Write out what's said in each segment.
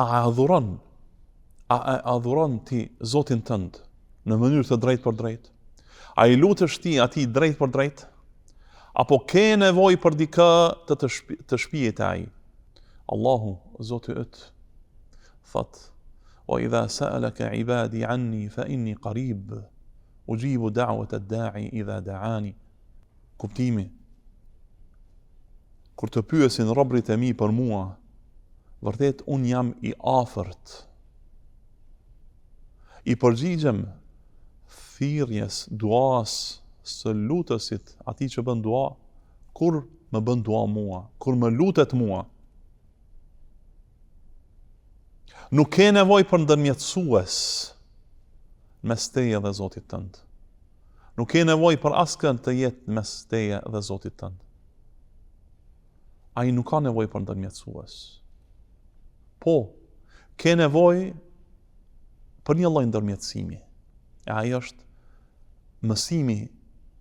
A adhuron ti Zotin tënd në mënyrë të drejtë për drejtë? A i lutesh ti atij drejt për drejt? Apo ke nevojë për dikë të shpijet ai? Allahu, Zoti yt, thot: "Wa idha sa'alaka 'ibadi 'anni fa inni qarib, ujibu da'wata ad-da'i idha da'ani." Kuptimi: kur të pyesin robërit e mi për mua, vërtet unë jam i afërt. I përgjigjem thirrjes, duas së lutësit, atij që bën dua, kur më bën dua mua, kur më lutet mua. Nuk ke nevojë për ndërmjetësues mes teje dhe Zotit tënd. Nuk ke nevojë për askën të jetë mes teje dhe Zotit tënd. Ai nuk ka nevojë për ndërmjetësues. Po, ke nevojë për një lloj ndërmjetësimi. E ai është mësimi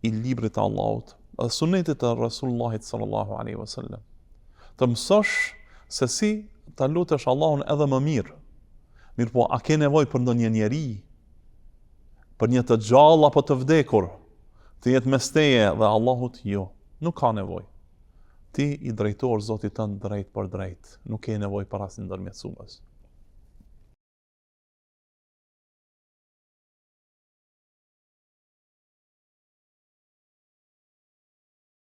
i librit të Allahut dhe sunetit të Rasulullahit sallallahu alaihi wasallam. Të mësosh se si ta lutesh Allahun edhe më mirë. Mirë po, a ke nevojë për ndonjë njeri, për një të gjallë apo të vdekur, të jetë mes teje dhe Allahut? Jo, nuk ka nevojë. Ti i drejtohesh Zotit tënd drejt për drejt, nuk ke nevojë për asnjë ndërmjetësues.